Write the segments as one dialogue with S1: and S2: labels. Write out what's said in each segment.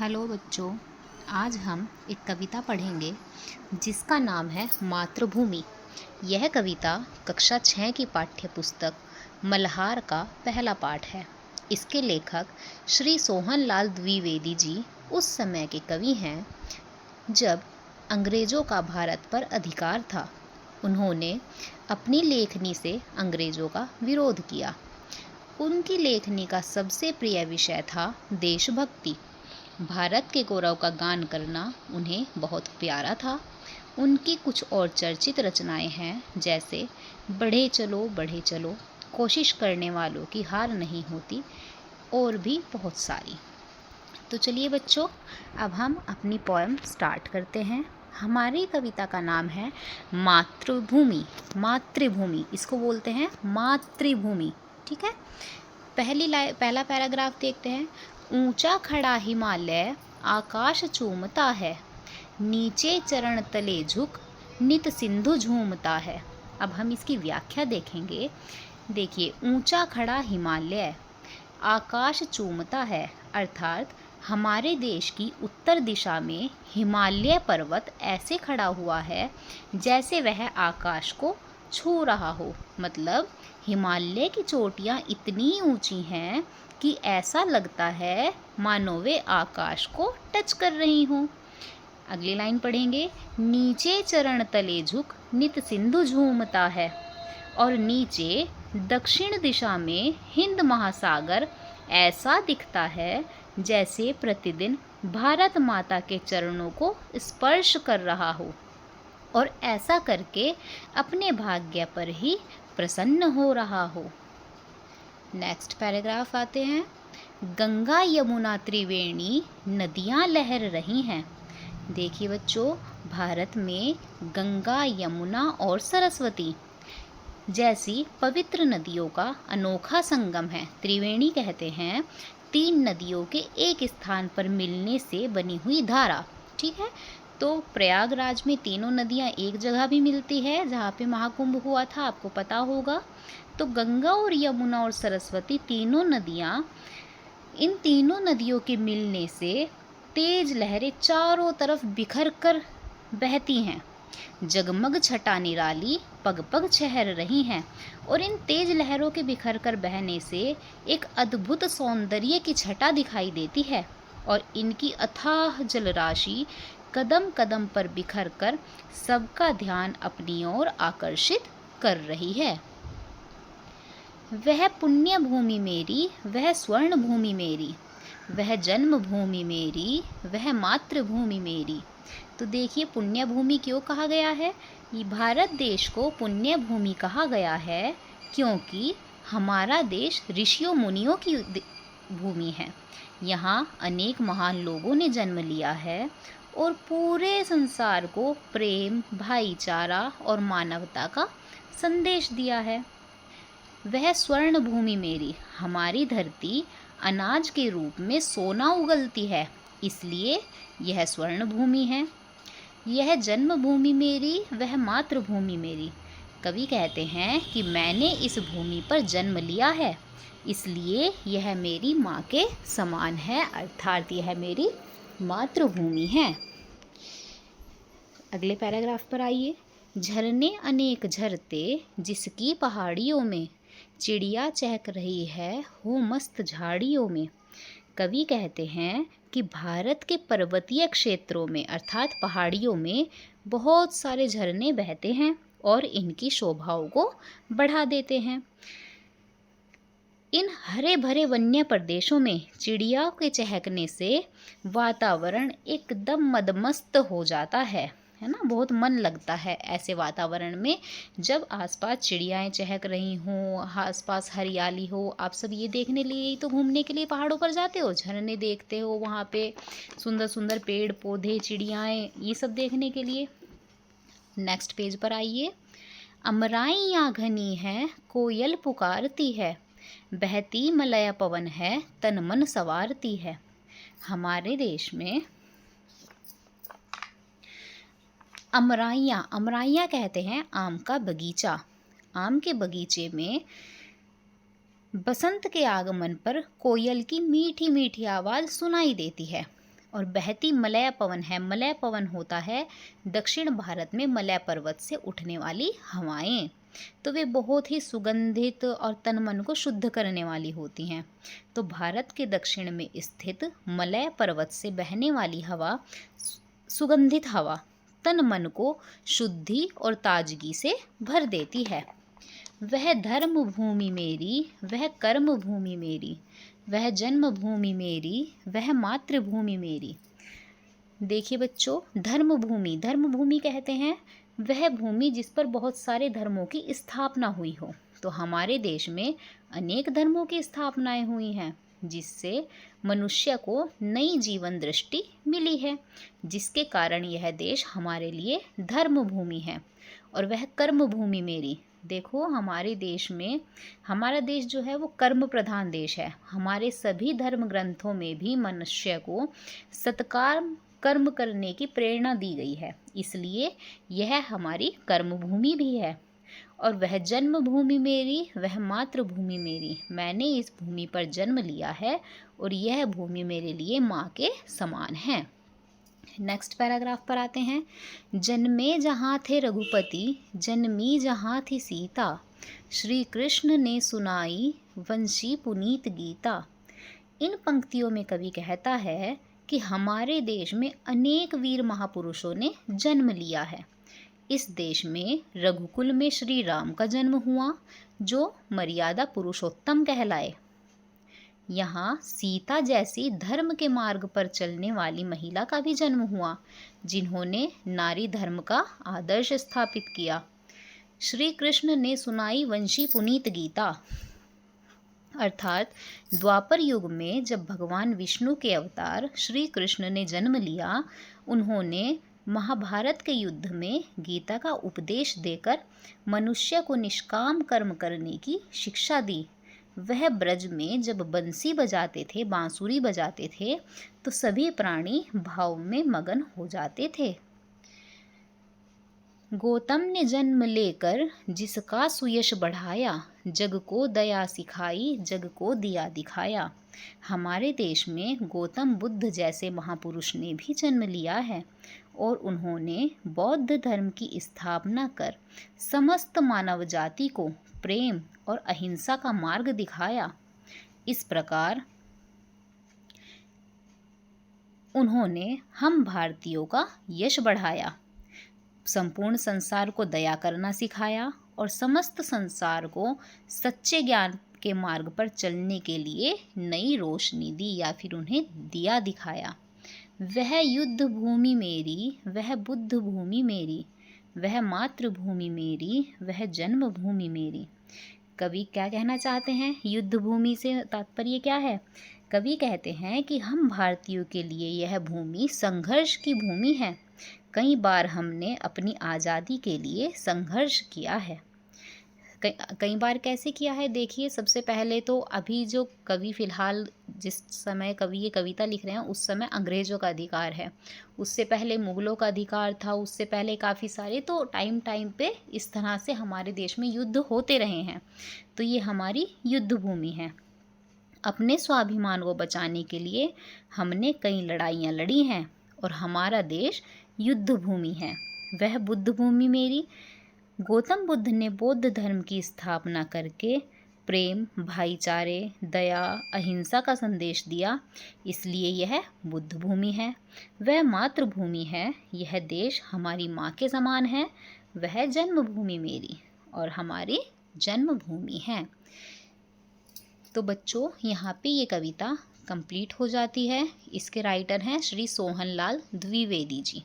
S1: Hello बच्चों, आज हम एक कविता पढ़ेंगे जिसका नाम है मातृभूमि। यह कविता कक्षा 6 की पाठ्य पुस्तक मल्हार का पहला पाठ है। इसके लेखक श्री सोहनलाल द्विवेदी जी उस समय के कवि हैं जब अंग्रेज़ों का भारत पर अधिकार था। उन्होंने अपनी लेखनी से अंग्रेज़ों का विरोध किया। उनकी लेखनी का सबसे प्रिय विषय था देशभक्ति। भारत के गौरव का गान करना उन्हें बहुत प्यारा था। उनकी कुछ और चर्चित रचनाएं हैं, जैसे बढ़े चलो, कोशिश करने वालों की हार नहीं होती, और भी बहुत सारी। तो चलिए बच्चों, अब हम अपनी पोएम स्टार्ट करते हैं। हमारी कविता का नाम है मातृभूमि। मातृभूमि इसको बोलते हैं मातृभूमि, ठीक है। पहला पैराग्राफ देखते हैं। ऊंचा खड़ा हिमालय आकाश चूमता है, नीचे चरण तले झुक नित सिंधु झूमता है। अब हम इसकी व्याख्या देखेंगे। देखिए, ऊंचा खड़ा हिमालय आकाश चूमता है, अर्थात हमारे देश की उत्तर दिशा में हिमालय पर्वत ऐसे खड़ा हुआ है जैसे वह आकाश को छू रहा हो। मतलब हिमालय की चोटियाँ इतनी ऊंची हैं कि ऐसा लगता है मानो वे आकाश को टच कर रही हों। अगली लाइन पढ़ेंगे। नीचे चरण तले झुक नित सिंधु झूमता है, और नीचे दक्षिण दिशा में हिंद महासागर ऐसा दिखता है जैसे प्रतिदिन भारत माता के चरणों को स्पर्श कर रहा हो, और ऐसा करके अपने भाग्य पर ही प्रसन्न हो रहा हो। नेक्स्ट पैराग्राफ आते हैं। गंगा यमुना त्रिवेणी नदियाँ लहर रही हैं। देखिए बच्चों, भारत में गंगा, यमुना और सरस्वती जैसी पवित्र नदियों का अनोखा संगम है। त्रिवेणी कहते हैं 3 नदियों के एक स्थान पर मिलने से बनी हुई धारा, ठीक है। तो प्रयागराज में तीनों नदियाँ एक जगह भी मिलती है जहाँ पे महाकुंभ हुआ था, आपको पता होगा। तो गंगा और यमुना और सरस्वती तीनों नदियाँ, इन तीनों नदियों के मिलने से तेज लहरें चारों तरफ बिखर कर बहती हैं। जगमग छटा निराली पग पग छहर रही हैं, और इन तेज लहरों के बिखर कर बहने से एक अद्भुत सौंदर्य की छटा दिखाई देती है, और इनकी अथाह जलराशि कदम कदम पर बिखर कर सबका ध्यान अपनी ओर आकर्षित कर रही है। वह पुण्य भूमि मेरी, वह स्वर्ण भूमि मेरी, वह जन्म भूमि मेरी, वह मातृभूमि मेरी। तो देखिए, पुण्य भूमि क्यों कहा गया है? ये भारत देश को पुण्य भूमि कहा गया है क्योंकि हमारा देश ऋषियों मुनियों की भूमि है। यहाँ अनेक महान लोगों ने जन्म लिया है और पूरे संसार को प्रेम, भाईचारा और मानवता का संदेश दिया है। वह स्वर्ण भूमि मेरी, हमारी धरती अनाज के रूप में सोना उगलती है, इसलिए यह स्वर्ण भूमि है। यह जन्मभूमि मेरी, वह मातृभूमि मेरी। कवि कहते हैं कि मैंने इस भूमि पर जन्म लिया है, इसलिए यह मेरी माँ के समान है, अर्थात यह मेरी मातृभूमि है। अगले पैराग्राफ पर आइए। झरने अनेक झरते जिसकी पहाड़ियों में, चिड़िया चहक रही है हो मस्त झाड़ियों में। कवि कहते हैं कि भारत के पर्वतीय क्षेत्रों में, अर्थात पहाड़ियों में, बहुत सारे झरने बहते हैं और इनकी शोभाओं को बढ़ा देते हैं। इन हरे भरे वन्य प्रदेशों में चिड़िया के चहकने से वातावरण एकदम मदमस्त हो जाता है ना। बहुत मन लगता है ऐसे वातावरण में, जब आसपास चिड़ियाएँ चहक रही हों, आसपास हरियाली हो। आप सब ये देखने लिए ही तो घूमने के लिए पहाड़ों पर जाते हो, झरने देखते हो, वहाँ पे सुंदर सुंदर पेड़ पौधे, चिड़ियाएँ, ये सब देखने के लिए। नेक्स्ट पेज पर आइए। अमराइयाँ घनी है कोयल पुकारती है, बहती मलय पवन है तन मन संवारती है। हमारे देश में अमराइयाँ कहते हैं आम का बगीचा। आम के बगीचे में बसंत के आगमन पर कोयल की मीठी मीठी आवाज़ सुनाई देती है। और बहती मलय पवन है। मलय पवन होता है दक्षिण भारत में मलय पर्वत से उठने वाली हवाएं, तो वे बहुत ही सुगंधित और तन मन को शुद्ध करने वाली होती हैं। तो भारत के दक्षिण में स्थित मलय पर्वत से बहने वाली हवा, सुगंधित हवा, तन मन को शुद्धि और ताजगी से भर देती है। वह धर्म भूमि मेरी, वह कर्म भूमि मेरी, वह जन्म भूमि मेरी, वह मातृभूमि मेरी। देखिए बच्चों, धर्म भूमि, धर्म भूमि कहते हैं वह भूमि जिस पर बहुत सारे धर्मों की स्थापना हुई हो। तो हमारे देश में अनेक धर्मों की स्थापनाएं हुई हैं, जिससे मनुष्य को नई जीवन दृष्टि मिली है, जिसके कारण यह देश हमारे लिए धर्म भूमि है। और वह कर्म भूमि मेरी, देखो हमारे देश में, हमारा देश जो है वो कर्म प्रधान देश है। हमारे सभी धर्म ग्रंथों में भी मनुष्य को सत्कर्म कर्म करने की प्रेरणा दी गई है, इसलिए यह हमारी कर्म भूमि भी है। और वह जन्म भूमि मेरी, वह मातृभूमि मेरी, मैंने इस भूमि पर जन्म लिया है और यह भूमि मेरे लिए माँ के समान है। नेक्स्ट पैराग्राफ पर आते हैं। जन्मे जहाँ थे रघुपति, जन्मी जहाँ थी सीता, श्री कृष्ण ने सुनाई वंशी पुनीत गीता। इन पंक्तियों में कवि कहता है कि हमारे देश में अनेक वीर महापुरुषों ने जन्म लिया है। इस देश में रघुकुल में श्री राम का जन्म हुआ, जो मर्यादा पुरुषोत्तम कहलाए। यहाँ सीता जैसी धर्म के मार्ग पर चलने वाली महिला का भी जन्म हुआ, जिन्होंने नारी धर्म का आदर्श स्थापित किया। श्री कृष्ण ने सुनाई वंशी पुनीत गीता, अर्थात द्वापर युग में जब भगवान विष्णु के अवतार श्री कृष्ण ने जन्म लिया, उन्होंने महाभारत के युद्ध में गीता का उपदेश देकर मनुष्य को निष्काम कर्म करने की शिक्षा दी। वह ब्रज में जब बंसी बजाते थे, बांसुरी बजाते थे, तो सभी प्राणी भाव में मगन हो जाते थे। गौतम ने जन्म लेकर जिसका सुयश बढ़ाया, जग को दया सिखाई, जग को दिया दिखाया। हमारे देश में गौतम बुद्ध जैसे महापुरुष ने भी जन्म लिया है और उन्होंने बौद्ध धर्म की स्थापना कर समस्त मानव जाति को प्रेम और अहिंसा का मार्ग दिखाया। इस प्रकार उन्होंने हम भारतीयों का यश बढ़ाया, संपूर्ण संसार को दया करना सिखाया और समस्त संसार को सच्चे ज्ञान के मार्ग पर चलने के लिए नई रोशनी दी, या फिर उन्हें दिया दिखाया। वह युद्ध भूमि मेरी, वह बुद्ध भूमि मेरी, वह मातृभूमि मेरी, वह जन्म भूमि मेरी। कवि क्या कहना चाहते हैं? युद्ध भूमि से तात्पर्य क्या है? कवि कहते हैं कि हम भारतीयों के लिए यह भूमि संघर्ष की भूमि है। कई बार हमने अपनी आज़ादी के लिए संघर्ष किया है। कई बार कैसे किया है? देखिए, सबसे पहले तो अभी जो कवि फ़िलहाल जिस समय कवि ये कविता लिख रहे हैं उस समय अंग्रेज़ों का अधिकार है, उससे पहले मुग़लों का अधिकार था, उससे पहले काफ़ी सारे, तो टाइम पे इस तरह से हमारे देश में युद्ध होते रहे हैं। तो ये हमारी युद्ध भूमि है। अपने स्वाभिमान को बचाने के लिए हमने कई लड़ाइयाँ लड़ी हैं और हमारा देश युद्ध भूमि है। वह बुद्ध भूमि मेरी, गौतम बुद्ध ने बौद्ध धर्म की स्थापना करके प्रेम, भाईचारे, दया, अहिंसा का संदेश दिया, इसलिए यह बुद्ध भूमि है। वह मातृभूमि है, यह देश हमारी माँ के समान है। वह जन्मभूमि मेरी और हमारी जन्मभूमि है। तो बच्चों, यहाँ पे ये कविता कंप्लीट हो जाती है। इसके राइटर हैं श्री सोहनलाल द्विवेदी जी।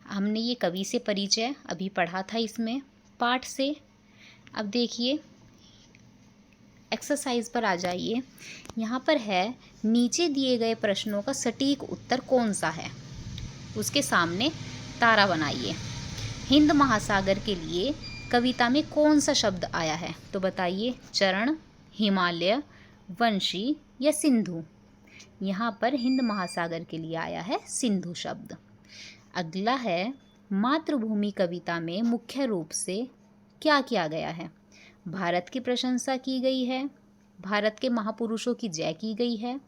S1: हमने ये कवि से परिचय अभी पढ़ा था इसमें पाठ से। अब देखिए एक्सरसाइज पर आ जाइए। यहाँ पर है, नीचे दिए गए प्रश्नों का सटीक उत्तर कौन सा है? उसके सामने तारा बनाइए। हिंद महासागर के लिए कविता में कौन सा शब्द आया है? तो बताइए, चरण, हिमालय, वंशी या सिंधु? यहाँ पर हिंद महासागर के लिए आया है सिंधु शब्द। अगला है, मातृभूमि कविता में मुख्य रूप से क्या किया गया है? भारत की प्रशंसा की गई है, भारत के महापुरुषों की जय की गई है,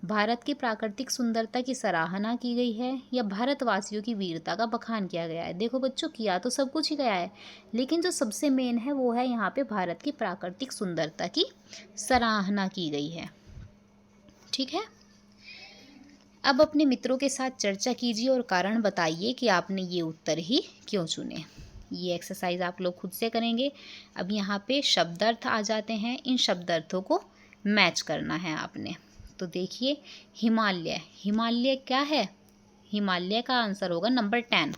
S1: भारत की प्राकृतिक सुंदरता की सराहना की गई है, या भारतवासियों की वीरता का बखान किया गया है। देखो बच्चों, किया तो सब कुछ ही गया है, लेकिन जो सबसे मेन है वो है यहाँ पे भारत की प्राकृतिक सुंदरता की सराहना की गई है। ठीक है, अब अपने मित्रों के साथ चर्चा कीजिए और कारण बताइए कि आपने ये उत्तर ही क्यों चुने। ये एक्सरसाइज आप लोग खुद से करेंगे। अब यहाँ पे शब्दार्थ आ जाते हैं, इन शब्दार्थों को मैच करना है आपने। तो देखिए, हिमालय, हिमालय क्या है? हिमालय का आंसर होगा नंबर 10,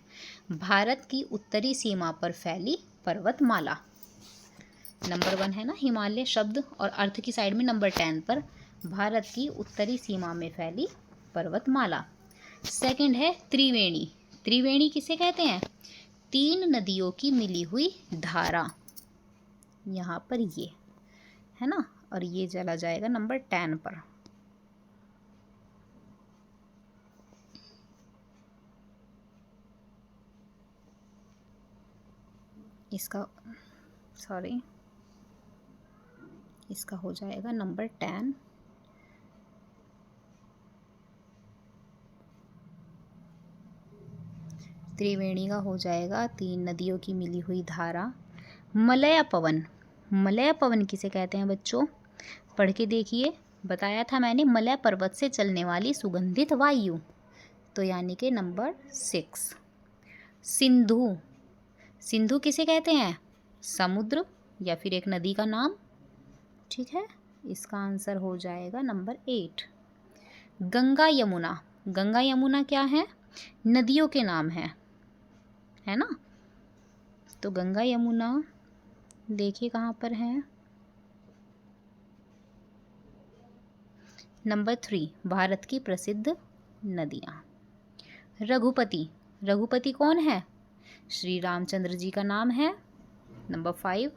S1: भारत की उत्तरी सीमा पर फैली पर्वतमाला। नंबर 1 है ना हिमालय शब्द, और अर्थ की साइड में नंबर 10 पर भारत की उत्तरी सीमा में फैली पर्वतमाला। सेकंड है त्रिवेणी। त्रिवेणी किसे कहते हैं? 3 नदियों की मिली हुई धारा। यहाँ पर ये है ना, और ये चला जाएगा नंबर 10 पर। इसका हो जाएगा नंबर 10। त्रिवेणी का हो जाएगा 3 नदियों की मिली हुई धारा। मलय पवन, मलय पवन किसे कहते हैं बच्चों? पढ़ के देखिए, बताया था मैंने, मलय पर्वत से चलने वाली सुगंधित वायु, तो यानी कि नंबर 6। सिंधु, सिंधु किसे कहते हैं? समुद्र या फिर एक नदी का नाम। ठीक है, इसका आंसर हो जाएगा नंबर 8। गंगा यमुना, गंगा यमुना क्या है? नदियों के नाम है ना। तो गंगा यमुना देखिए कहाँ पर है, नंबर 3, भारत की प्रसिद्ध नदियाँ। रघुपति, रघुपति कौन है? श्री रामचंद्र जी का नाम है, नंबर 5।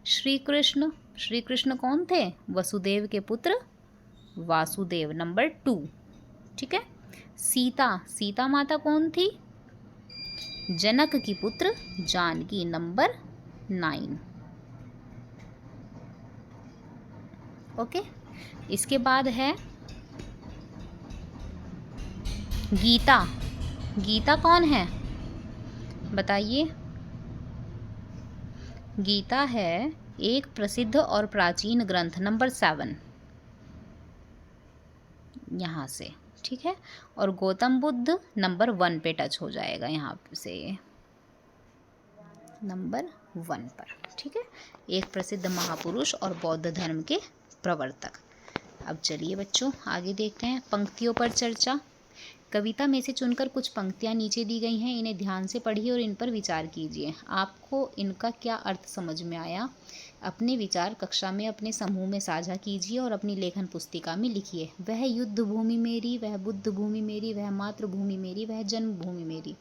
S1: श्री कृष्ण, श्री कृष्ण कौन थे? वसुदेव के पुत्र वासुदेव, नंबर 2। ठीक है, सीता, सीता माता कौन थी? जनक की पुत्र जानकी, नंबर 9। ओके, इसके बाद है गीता। गीता कौन है बताइए? गीता है एक प्रसिद्ध और प्राचीन ग्रंथ, नंबर 7 यहाँ से। ठीक है, और गौतम बुद्ध नंबर 1 पे टच हो जाएगा यहाँ से, नंबर 1 पर। ठीक है, एक प्रसिद्ध महापुरुष और बौद्ध धर्म के प्रवर्तक। अब चलिए बच्चों आगे देखते हैं पंक्तियों पर चर्चा। कविता में से चुनकर कुछ पंक्तियाँ नीचे दी गई हैं, इन्हें ध्यान से पढ़िए और इन पर विचार कीजिए। आपको इनका क्या अर्थ समझ में आया? अपने विचार कक्षा में अपने समूह में साझा कीजिए और अपनी लेखन पुस्तिका में लिखिए। वह युद्ध भूमि मेरी, वह बुद्ध भूमि मेरी, वह मातृभूमि मेरी, वह जन्मभूमि मेरी।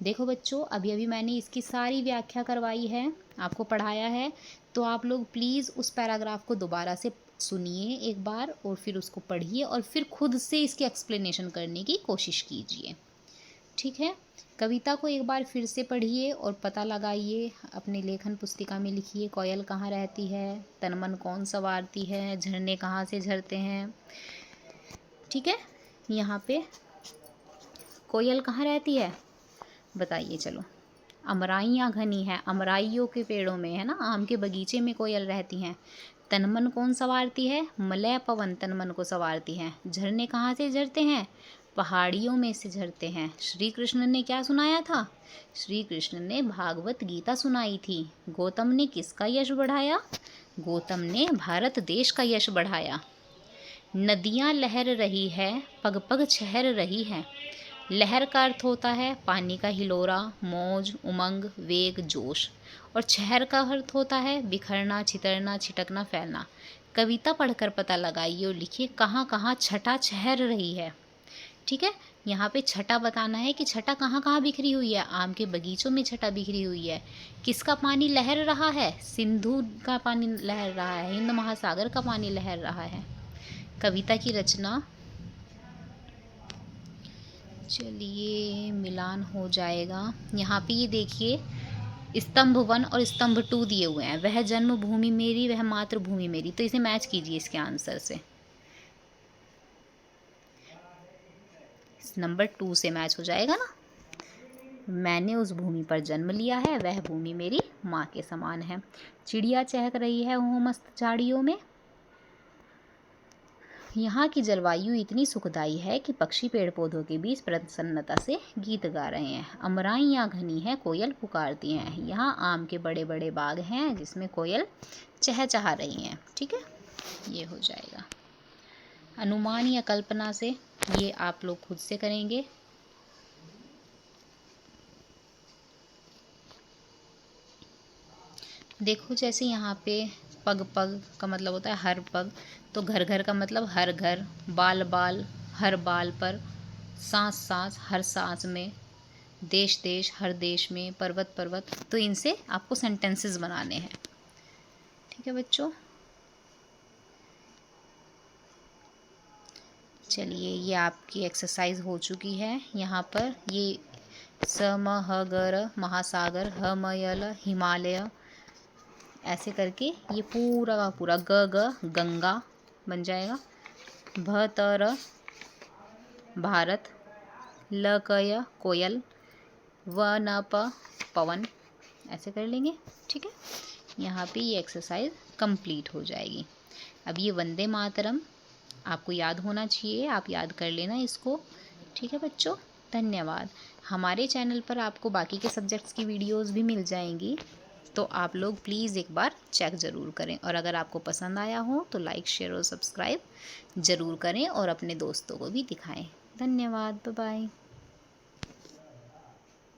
S1: देखो बच्चों, अभी मैंने इसकी सारी व्याख्या करवाई है, आपको पढ़ाया है, तो आप लोग प्लीज़ उस पैराग्राफ को दोबारा से सुनिए एक बार और फिर उसको पढ़िए और फिर खुद से इसकी एक्सप्लेनेशन करने की कोशिश कीजिए। ठीक है, कविता को एक बार फिर से पढ़िए और पता लगाइए, अपने लेखन पुस्तिका में लिखिए कोयल कहाँ रहती है, तनमन कौन संवारती है, झरने कहाँ से झरते हैं। ठीक है, यहाँ पे कोयल कहाँ रहती है बताइए? चलो, अमराइयाँ घनी हैं, अमराइयों के पेड़ों में, है ना, आम के बगीचे में कोयल रहती हैं। तनमन कौन संवारती है? मलय पवन तनमन को संवारती हैं। झरने कहाँ से झरते हैं? पहाड़ियों में से झरते हैं। श्री कृष्ण ने क्या सुनाया था? श्री कृष्ण ने भागवत गीता सुनाई थी। गौतम ने किसका यश बढ़ाया? गौतम ने भारत देश का यश बढ़ाया। नदियाँ लहर रही है, पग पग छहर रही है। लहर का अर्थ होता है पानी का हिलोरा, मौज, उमंग, वेग, जोश, और छहर का अर्थ होता है बिखरना, छितरना, छिटकना, फैलना। कविता पढ़कर पता लगाइए और लिखिए कहाँ कहाँ छटा छहर रही है। ठीक है, यहाँ पे छटा बताना है कि छटा कहाँ कहाँ बिखरी हुई है। आम के बगीचों में छटा बिखरी हुई है। किसका पानी लहर रहा है? सिंधु का पानी लहर रहा है, हिंद महासागर का पानी लहर रहा है। कविता की रचना, चलिए मिलान हो जाएगा। यहाँ पे ये देखिए, स्तंभ 1 और स्तंभ 2 दिए हुए हैं, वह जन्मभूमि मेरी वह मातृभूमि मेरी, तो इसे मैच कीजिए इसके आंसर से। नंबर 2 से मैच हो जाएगा ना। मैंने उस भूमि पर जन्म लिया है, वह भूमि मेरी माँ के समान है। चिड़िया चहक रही है वो मस्त झाड़ियों में। यहाँ की जलवायु इतनी सुखदाई है कि पक्षी पेड़ पौधों के बीच प्रसन्नता से गीत गा रहे हैं। अमराइयाँ घनी है, कोयल पुकारती हैं। यहाँ आम के बड़े बड़े बाग हैं जिसमें कोयल चहचहा रही हैं। ठीक है, ये हो जाएगा। अनुमान या कल्पना से ये आप लोग खुद से करेंगे। देखो जैसे यहाँ पे पग पग का मतलब होता है हर पग, तो घर घर का मतलब हर घर, बाल बाल हर बाल पर, सांस सांस हर सांस में, देश देश हर देश में, पर्वत पर्वत, तो इनसे आपको सेंटेंसेस बनाने हैं। ठीक है बच्चों, चलिए ये आपकी एक्सरसाइज हो चुकी है। यहाँ पर ये स म ह ग र महासागर, ह म य ल हिमालय, ऐसे करके ये पूरा का पूरा ग ग गंगा बन जाएगा। भ त र भारत, ल क य कोयल, व न प पवन, ऐसे कर लेंगे। ठीक है, यहाँ पे ये एक्सरसाइज कंप्लीट हो जाएगी। अब ये वंदे मातरम आपको याद होना चाहिए, आप याद कर लेना इसको। ठीक है बच्चों, धन्यवाद। हमारे चैनल पर आपको बाकी के सब्जेक्ट्स की वीडियोस भी मिल जाएंगी, तो आप लोग प्लीज़ एक बार चेक ज़रूर करें, और अगर आपको पसंद आया हो तो लाइक शेयर और सब्सक्राइब ज़रूर करें और अपने दोस्तों को भी दिखाएं। धन्यवाद, बाय बाय।